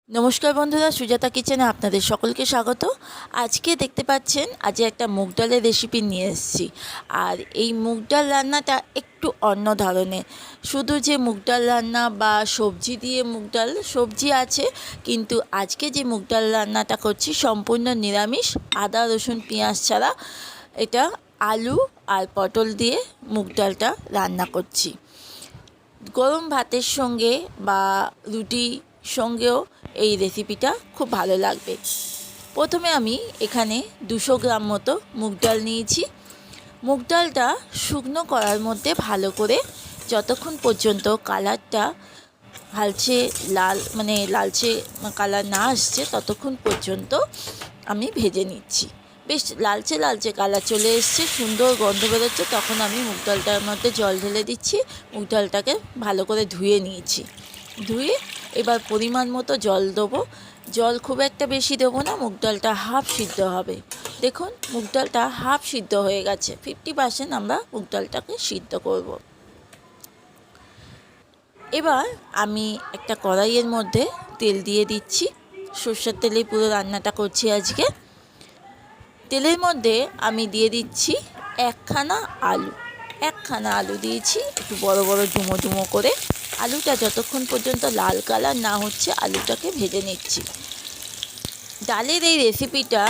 নমস্কার বন্ধুরা, সুজাতা কিচেনে আপনাদের সকলকে স্বাগত। আজকে দেখতে পাচ্ছেন আজ একটা মুগ ডালের রেসিপি নিয়ে এসেছি। আর এই মুগ ডাল রান্নাটা একটু অন্য ধরনের। শুধু যে মুগ ডাল রান্না বা সবজি দিয়ে মুগ ডাল, সবজি আছে, কিন্তু আজকে যে মুগ ডাল রান্নাটা করছি সম্পূর্ণ নিরামিষ, আদা রসুন পেঁয়াজ ছাড়া। এটা আলু আর পটল দিয়ে মুগ ডালটা রান্না করছি। গরম ভাতের সঙ্গে বা রুটি সঙ্গেও এই রেসিপিটা খুব ভালো লাগবে। প্রথমে আমি এখানে 200 গ্রাম মতো মুগ ডাল নিয়েছি। মুগ ডালটা শুকনো করার মধ্যে ভালো করে যতক্ষণ পর্যন্ত কালারটা লালচে কালার না আসছে ততক্ষণ পর্যন্ত আমি ভেজে নিচ্ছি। বেশ লালচে লালচে কালার চলে এসছে, সুন্দর গন্ধ বেরোচ্ছে, তখন আমি মুগ ডালটার মধ্যে জল ঢেলে দিচ্ছি। মুগ ডালটাকে ভালো করে ধুয়ে নিয়েছি। ধুয়ে এবার পরিমাণ মতো জল দেবো। জল খুব একটা বেশি দেবো না, মুগ ডালটা হাফ সিদ্ধ হবে। দেখুন মুগ ডালটা হাফ সিদ্ধ হয়ে গেছে। 50% আমরা মুগ ডালটাকে সিদ্ধ করব। এবার আমি একটা কড়াইয়ের মধ্যে তেল দিয়ে দিচ্ছি। সর্ষের তেলেই পুরো রান্নাটা করছি আজকে। তেলের মধ্যে আমি দিয়ে দিচ্ছি একখানা আলু দিয়েছি, একটু বড় বড় ডুমো ডুমো করে। আলুটা যতক্ষণ পর্যন্ত লাল কালার না হচ্ছে আলুটাকে ভেজে নিচ্ছি। ডালের এই রেসিপিটা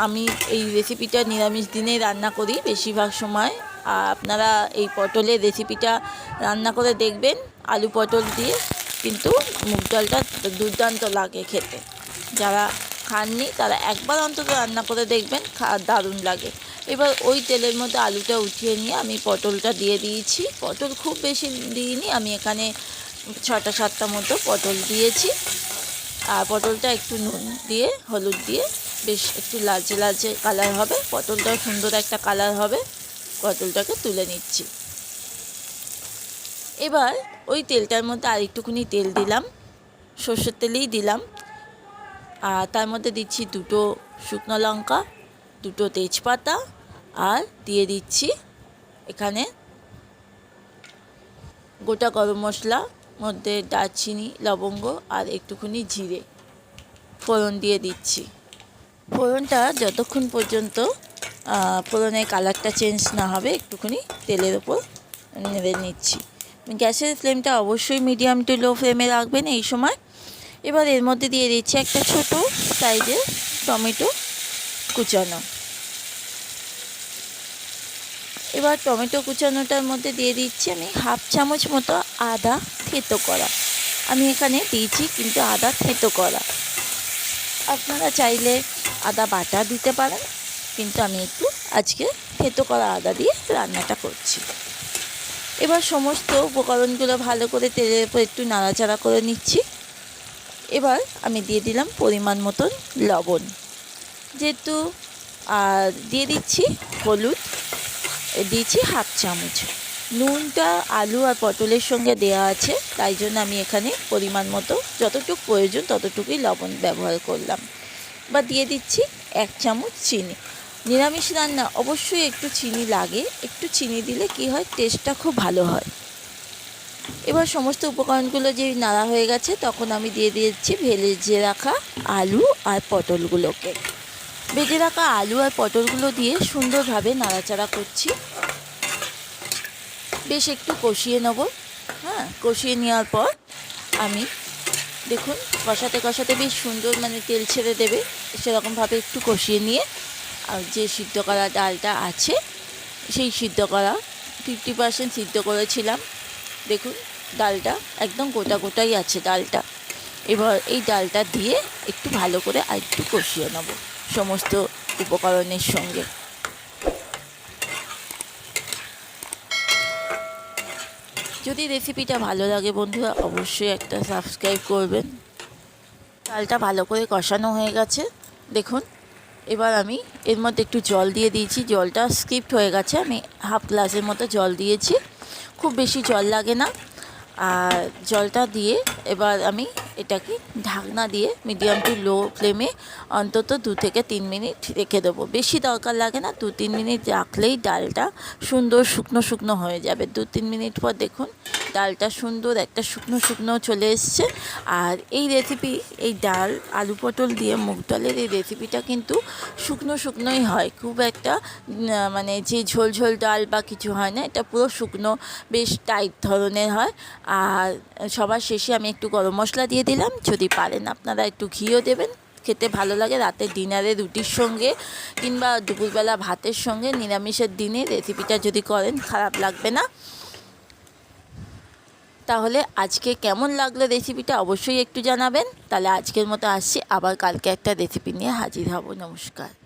আমি এই রেসিপিটা নিরামিষ দিনেই রান্না করি বেশিরভাগ সময়। আপনারা এই পটলের রেসিপিটা রান্না করে দেখবেন আলু পটল দিয়ে, কিন্তু মুগ ডালটা দুর্দান্ত লাগে খেতে। যারা খাননি তারা একবার অন্তত রান্না করে দেখবেন, দারুণ লাগে। এবার ওই তেলের মধ্যে আলুটা উঠিয়ে নিয়ে আমি পটলটা দিয়ে দিয়েছি। পটল খুব বেশি দিইনি, আমি এখানে 6-7টা মতো পটল দিয়েছি। আর পটলটা একটু নুন দিয়ে হলুদ দিয়ে বেশ একটু লালচে লালচে কালার হবে, পটলটাও সুন্দর একটা কালার হবে। পটলটাকে তুলে নিচ্ছি। এবার ওই তেলটার মধ্যে আর একটুখানি তেল দিলাম, সর্ষের তেলেই দিলাম। আর তার মধ্যে দিচ্ছি 2টো শুকনো লঙ্কা, 2টো তেজপাতা, আর দিয়ে দিচ্ছি এখানে গোটা গরম মশলা, মধ্যে দারচিনি, লবঙ্গ আর একটুখানি জিরে ফোড়ন দিয়ে দিচ্ছি। ফোড়নটা যতক্ষণ পর্যন্ত ফোড়নের কালারটা চেঞ্জ না হবে একটুখানি তেলের ওপর নেড়ে নিচ্ছি। গ্যাসের ফ্লেমটা অবশ্যই মিডিয়াম টু লো ফ্লেমে রাখবেন এই সময়। এবার এর মধ্যে দিয়ে দিচ্ছি একটা ছোটো সাইজের টমেটো কুচানো। এবার টমেটো কুচানোটার মধ্যে দিয়ে দিচ্ছি আমি হাফ চামচ মতো আদা থেঁতো করা। আমি এখানে দিয়েছি কিন্তু আদা থেঁতো করা। আপনারা চাইলে আদা বাটা দিতে পারেন, কিন্তু আমি একটু আজকে থেঁতো করা আদা দিয়ে রান্নাটা করছি। এবার সমস্ত উপকরণগুলো ভালো করে তেলের উপর একটু নাড়াচাড়া করে নিচ্ছি। এবার আমি দিয়ে দিলাম পরিমাণ মতন লবণ, যেহেতু আর দিয়ে দিচ্ছি হলুদ, দিয়েছি হাফ চামচ। নুনটা আলু আর পটলের সঙ্গে দেওয়া আছে, তাই জন্য আমি এখানে পরিমাণ মতো যতটুকু প্রয়োজন ততটুকুই লবণ ব্যবহার করলাম। বা দিয়ে দিচ্ছি 1 চামচ চিনি। নিরামিষ রান্না অবশ্যই একটু চিনি লাগে, একটু চিনি দিলে কি হয়, টেস্টটা খুব ভালো হয়। এবার সমস্ত উপকরণগুলো যে নাড়া হয়ে গেছে তখন আমি দিয়ে দিয়েছি ভেজে রাখা আলু আর পটলগুলোকে। ভেজে রাখা আলু আর পটলগুলো দিয়ে সুন্দরভাবে নাড়াচাড়া করছি। বেশ একটু কষিয়ে নেব। কষিয়ে নেওয়ার পর আমি দেখুন কষাতে কষাতে বেশ সুন্দর তেল ছেড়ে দেবে, সেরকমভাবে একটু কষিয়ে নিয়ে আর যে সিদ্ধ করা ডালটা আছে সেই সিদ্ধ করা 50% সিদ্ধ করেছিলাম। দেখুন ডালটা একদম গোটা গোটাই আছে ডালটা। এবার এই ডালটা দিয়ে একটু ভালো করে আর একটু কষিয়ে নেব সমস্ত উপকরণের সঙ্গে। যদি রেসিপিটা ভালো লাগে বন্ধুরা অবশ্যই একটা সাবস্ক্রাইব করবেন। ডালটা ভালো করে কষানো হয়ে গেছে দেখুন। এবার আমি এর মধ্যে একটু জল দিয়ে দিয়েছি, জলটা স্কিপড হয়ে গেছে, আমি হাফ গ্লাসের মতো জল দিয়েছি, খুব বেশি জল লাগে না। আর জলটা দিয়ে এবার আমি এটাকে ঢাকনা দিয়ে মিডিয়াম টু লো ফ্লেমে অন্তত 2 থেকে 3 মিনিট রেখে দেবো। বেশি দরকার লাগে না, 2-3 মিনিট রাখলেই ডালটা সুন্দর শুকনো শুকনো হয়ে যাবে। 2-3 মিনিট পর দেখুন ডালটা সুন্দর একটা শুকনো শুকনো চলে এসছে। আর এই রেসিপি, এই ডাল আলু পটল দিয়ে মুগ ডালের এই রেসিপিটা কিন্তু শুকনো শুকনোই হয়, খুব একটা মানে যে ঝোল ঝোল ডাল বা কিছু হয় না, এটা পুরো শুকনো বেশ টাইট ধরনের হয়। আর সবার শেষে আমি একটু গরম মশলা দিয়ে দিলাম, যদি পারেন আপনারা একটু ঘিও দেবেন, খেতে ভালো লাগে। রাতে ডিনারে রুটির সঙ্গে কিংবা দুপুরবেলা ভাতের সঙ্গে নিরামিষের দিনে রেসিপিটা যদি করেন খারাপ লাগবে না। তাহলে আজকে কেমন লাগলো রেসিপিটা অবশ্যই একটু জানাবেন। তাহলে আজকের মতো আসছি, আবার কালকে একটা রেসিপি নিয়ে হাজির হব। নমস্কার।